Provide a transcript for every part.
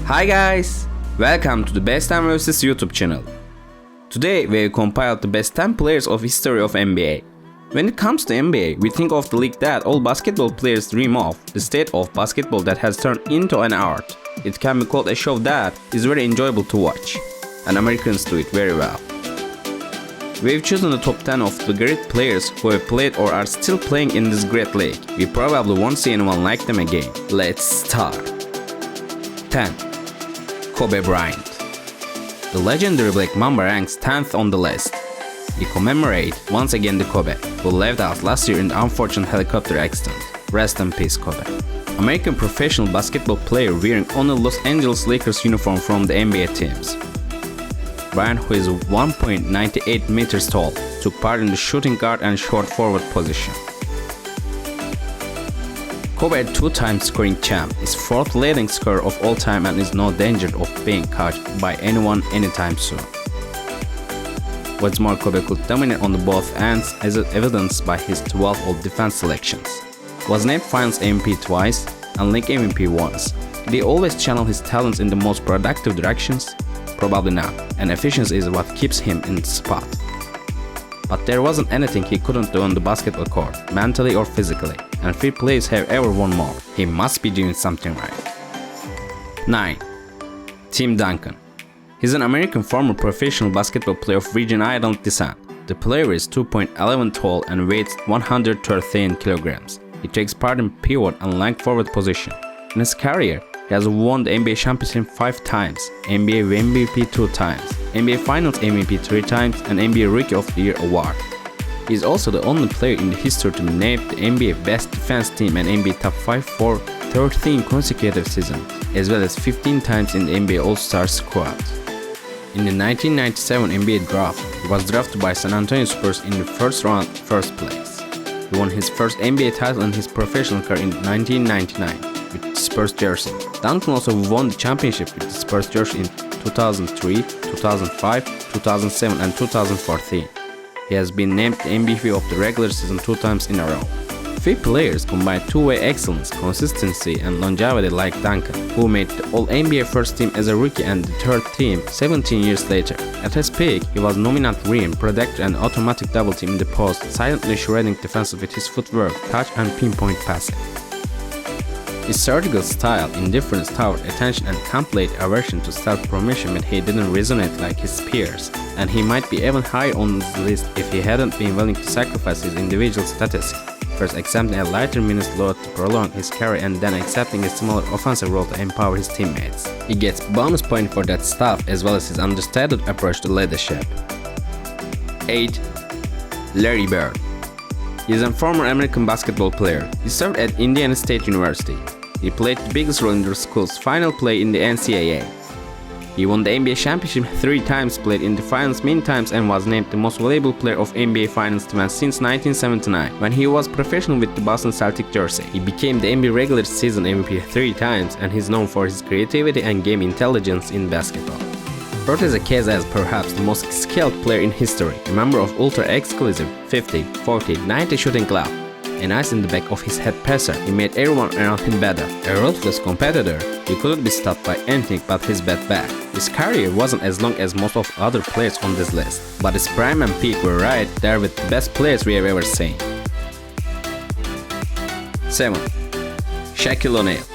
Hi guys! Welcome to the Best Time vs YouTube channel. Today we have compiled the best 10 players of history of NBA. When it comes to NBA, we think of the league that all basketball players dream of, the state of basketball that has turned into an art. It can be called a show that is very enjoyable to watch, and Americans do it very well. We've chosen the top 10 of the great players who have played or are still playing in this great league. We probably won't see anyone like them again. Let's start. 10. Kobe Bryant. The legendary Black Mamba ranks 10th on the list. We commemorate once again the Kobe, who left us last year in the unfortunate helicopter accident. Rest in peace, Kobe. American professional basketball player wearing only Los Angeles Lakers uniform from the NBA teams. Bryant, who is 1.98 meters tall, took part in the shooting guard and short forward position. Kobe, a two-time scoring champ, is fourth leading scorer of all time and is no danger of being caught by anyone anytime soon. What's more, Kobe could dominate on the both ends as evidenced by his 12 All-Defense selections. Was named Finals MVP twice and League MVP once. Did he always channel his talents in the most productive directions? Probably not, and efficiency is what keeps him in the spot. But there wasn't anything he couldn't do on the basketball court, mentally or physically, and few players have ever won more. He must be doing something right. 9. Tim Duncan. He's an American former professional basketball player of Virgin Island descent. The player is 2.11 tall and weighs 113 kilograms. He takes part in pivot and length forward position. In his career, he has won the NBA championship 5 times, NBA MVP 2 times, NBA Finals MVP 3 times, and NBA Rookie of the Year award. He is also the only player in the history to be named the NBA Best Defense Team and NBA Top 5 for 13 consecutive seasons, as well as 15 times in the NBA All-Star squad. In the 1997 NBA draft, he was drafted by San Antonio Spurs in the first round, first place. He won his first NBA title in his professional career in 1999. With the Spurs jersey. Duncan also won the championship with the Spurs jersey in 2003, 2005, 2007 and 2014. He has been named the MVP of the regular season 2 times in a row. Few players combine two-way excellence, consistency and longevity like Duncan, who made the All-NBA first team as a rookie and the third team 17 years later. At his peak, he was nominal rim, protector and automatic double team in the post, silently shredding defense with his footwork, touch and pinpoint passing. His surgical style, indifference toward attention and complete aversion to self-promotion meant he didn't resonate like his peers, and he might be even higher on this list if he hadn't been willing to sacrifice his individual statistics, first accepting a lighter minutes load to prolong his career and then accepting a smaller offensive role to empower his teammates. He gets bonus point for that stuff as well as his understated approach to leadership. 8. Larry Bird. He is a former American basketball player. He served at Indiana State University. He played the biggest role in the school's final play in the NCAA. He won the NBA championship 3 times, played in the finals many times, and was named the most valuable player of NBA Finals team since 1979, when he was professional with the Boston Celtics jersey. He became the NBA regular season MVP 3 times, and he's known for his creativity and game intelligence in basketball. Bird is a case as perhaps the most skilled player in history, a member of ultra-exclusive 50, 40, 90 shooting club. An ice in the back of his head passer, he made everyone around him better. A ruthless competitor, he couldn't be stopped by anything but his bad back. His career wasn't as long as most of other players on this list, but his prime and peak were right there with the best players we have ever seen. 7. Shaquille ONeal.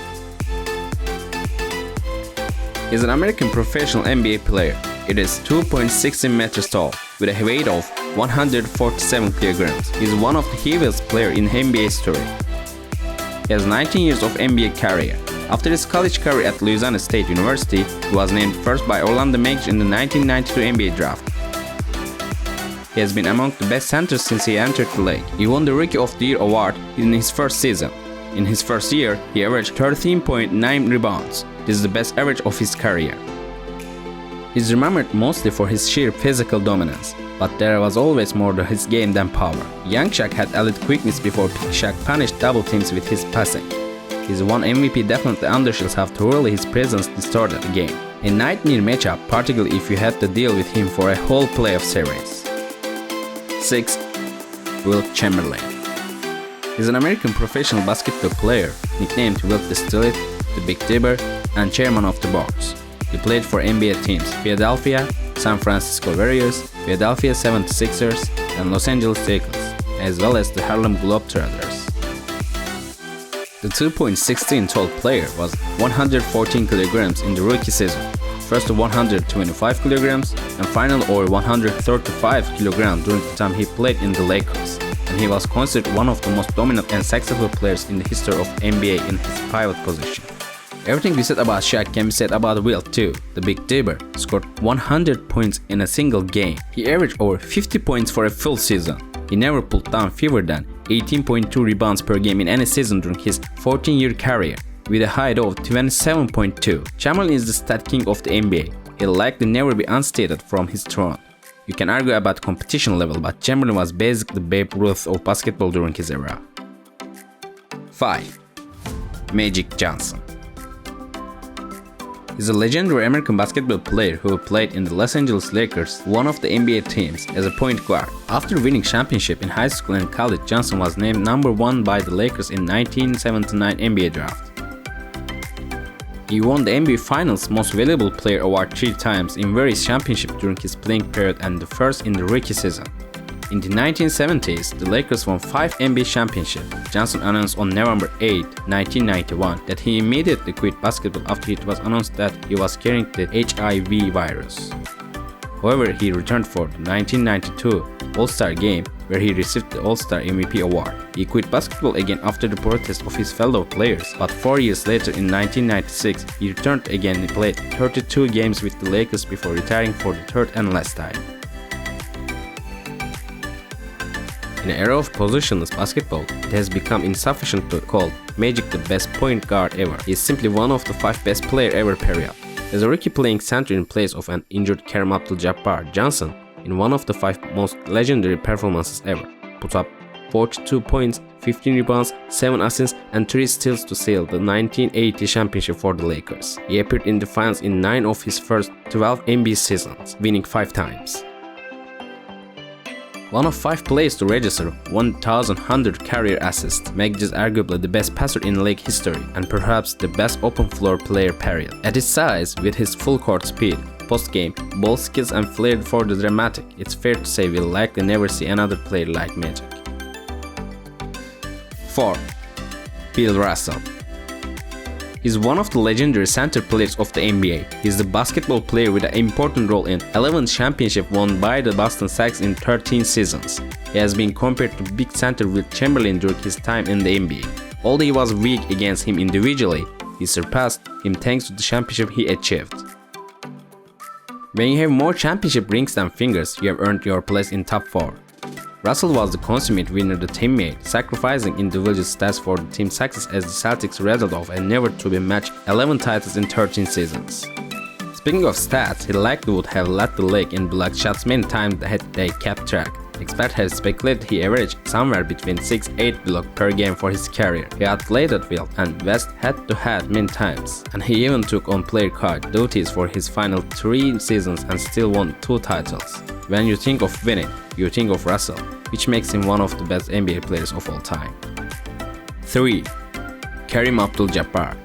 He's an American professional NBA player. It is 2.16 meters tall, with a weight of 147 kilograms. He is one of the heaviest players in NBA history. He has 19 years of NBA career. After his college career at Louisiana State University, he was named first by Orlando Magic in the 1992 NBA draft. He has been among the best centers since he entered the league. He won the Rookie of the Year award in his first season. In his first year, he averaged 13.9 rebounds. This is the best average of his career. He is remembered mostly for his sheer physical dominance, but there was always more to his game than power. Young Shaq had elite quickness before Big Shaq punished double teams with his passing. His one MVP definitely undershells how thoroughly his presence distorted the game. A nightmare matchup, particularly if you had to deal with him for a whole playoff series. 6. Wilt Chamberlain. He's an American professional basketball player, nicknamed Wilt the Steelhead, the Big Jabbar, and chairman of the boards. He played for NBA teams Philadelphia, San Francisco Warriors, Philadelphia 76ers, and Los Angeles Lakers, as well as the Harlem Globetrotters. The 2.16 tall player was 114 kilograms in the rookie season, first to 125 kilograms, and final over 135 kilograms during the time he played in the Lakers, and he was considered one of the most dominant and successful players in the history of NBA in his pivot position. Everything we said about Shaq can be said about Wilt too. The Big Dipper scored 100 points in a single game. He averaged over 50 points for a full season. He never pulled down fewer than 18.2 rebounds per game in any season during his 14-year career, with a height of 27.2. Chamberlain is the stat king of the NBA. He'll likely never be unstated from his throne. You can argue about competition level, but Chamberlain was basically the Babe Ruth of basketball during his era. 5. Magic Johnson. He's a legendary American basketball player who played in the Los Angeles Lakers, one of the NBA teams, as a point guard. After winning championship in high school and college, Johnson was named number 1 by the Lakers in 1979 NBA draft. He won the NBA Finals Most Valuable Player award 3 times in various championships during his playing period and the first in the rookie season. In the 1970s, the Lakers won 5 NBA championships. Johnson announced on November 8, 1991 that he immediately quit basketball after it was announced that he was carrying the HIV virus. However, he returned for the 1992 All-Star Game, where he received the All-Star MVP award. He quit basketball again after the protest of his fellow players, but 4 years later in 1996, he returned again and played 32 games with the Lakers before retiring for the third and last time. In an era of positionless basketball, it has become insufficient to call Magic the best point guard ever. He is simply one of the 5 best players ever, period. As a rookie playing center in place of an injured kareem AbdulJabbar, Johnson, in one of the 5 most legendary performances ever, put up 42 points, 15 rebounds, 7 assists, and 3 steals to seal the 1980 championship for the Lakers. He appeared in the finals in 9 of his first 12 NBA seasons, winning 5 times. One of 5 players to register 1,100 career assists, Magic is arguably the best passer in league history and perhaps the best open floor player, period. At his size, with his full court speed, post-game, ball skills and flair for the dramatic, it's fair to say we'll likely never see another player like Magic. 4. Bill Russell. He's one of the legendary center players of the NBA. He's the basketball player with an important role in 11 championships won by the Boston Celtics in 13 seasons. He has been compared to big center Wilt Chamberlain during his time in the NBA. Although he was weak against him individually, he surpassed him thanks to the championship he achieved. When you have more championship rings than fingers, you have earned your place in top 4. Russell was the consummate winner, the teammate, sacrificing individual stats for the team's success as the Celtics rattled off a never-to-be-matched 11 titles in 13 seasons. Speaking of stats, he likely would have led the league in blocked shots many times had they kept track. Experts have speculated he averaged somewhere between 6-8 blocks per game for his career. He outplayed Wilt and West head-to-head many times, and he even took on player card duties for his final 3 seasons and still won 2 titles. When you think of winning, you think of Russell, which makes him one of the best NBA players of all time. 3. Kareem Abdul-Jabbar.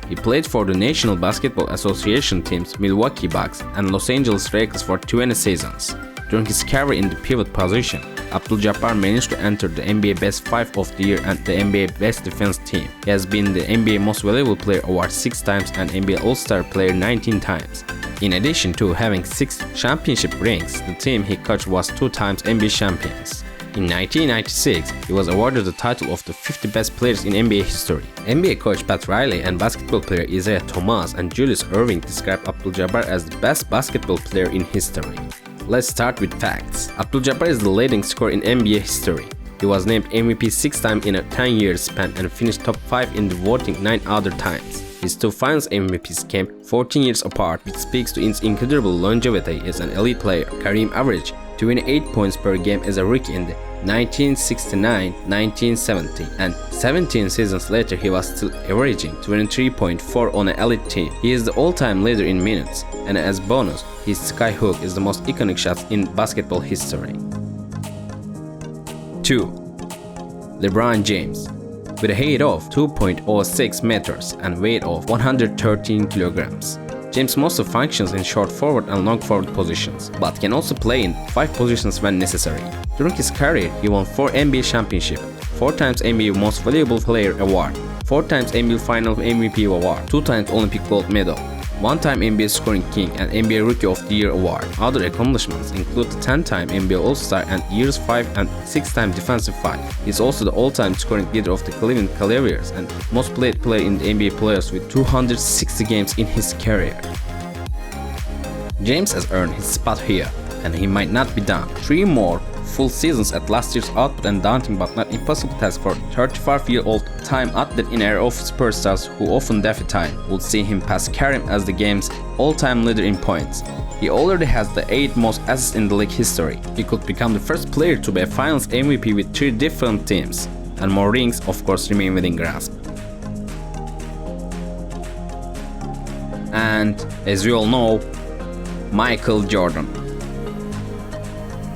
He played for the National Basketball Association teams Milwaukee Bucks and Los Angeles Lakers for 20 seasons. During his career in the pivot position, Abdul-Jabbar managed to enter the NBA Best 5 of the Year and the NBA Best Defense Team. He has been the NBA Most Valuable Player award 6 times and NBA All-Star Player 19 times. In addition to having 6 championship rings, the team he coached was 2 times NBA champions. In 1996, he was awarded the title of the 50 best players in NBA history. NBA coach Pat Riley and basketball player Isaiah Thomas and Julius Erving described Abdul-Jabbar as the best basketball player in history. Let's start with facts. Abdul-Jabbar is the leading scorer in NBA history. He was named MVP 6 times in a 10-year span and finished top 5 in the voting 9 other times. His 2 finals MVPs came 14 years apart, which speaks to his incredible longevity as an elite player. Kareem averaged 28 points per game as a rookie in the 1969-1970, and 17 seasons later he was still averaging 23.4 on an elite team. He is the all-time leader in minutes, and as bonus, his skyhook is the most iconic shot in basketball history. 2. LeBron James. with a height of 2.06 meters and weight of 113 kilograms. James mostly functions in short forward and long forward positions, but can also play in 5 positions when necessary. During his career, he won 4 NBA championships, 4 times NBA Most Valuable Player award, 4 times NBA Final MVP award, 2 times Olympic gold medal, 1 time NBA Scoring King and NBA Rookie of the Year award. Other accomplishments include the 10-time NBA All-Star and Years 5 and 6-time Defensive 5. He is also the all-time scoring leader of the Cleveland Cavaliers and most played player in the NBA playoffs with 260 games in his career. James has earned his spot here, and he might not be done. 3 more full seasons at last year's output and daunting but not impossible task for 35-year-old time athlete in era of superstars who often defy time would see him pass Kareem as the game's all-time leader in points. He already has the 8th most assists in the league history. He could become the first player to be a finals MVP with 3 different teams, and more rings of course remain within grasp. And as we all know, Michael Jordan.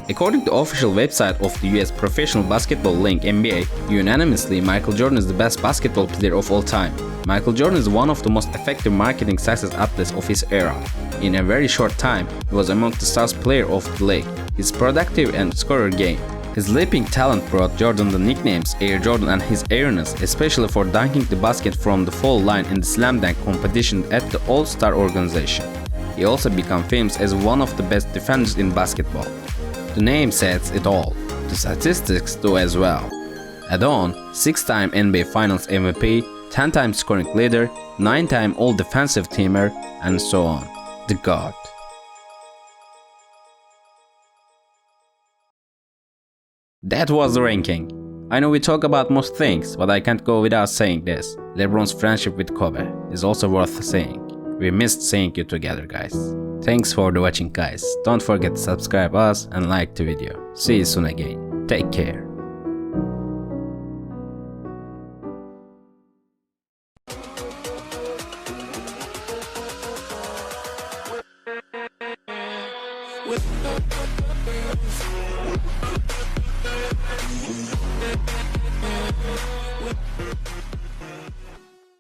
According to the official website of the US Professional Basketball League NBA, unanimously Michael Jordan is the best basketball player of all time. Michael Jordan is one of the most effective marketing success athletes of his era. In a very short time, he was among the stars player of the league. His productive and scorer game. His leaping talent brought Jordan the nicknames Air Jordan and his airness, especially for dunking the basket from the foul line in the slam dunk competition at the All-Star organization. He also became famous as one of the best defenders in basketball. The name says it all. The statistics do as well. Add on 6-time NBA Finals MVP, 10-time scoring leader, 9-time All-Defensive Teamer, and so on. The GOAT. That was the ranking. I know we talk about most things, but I can't go without saying this. LeBron's friendship with Kobe is also worth saying. We missed seeing you together, guys. Thanks for watching, guys. Don't forget to subscribe us and like the video. See you soon again. Take care.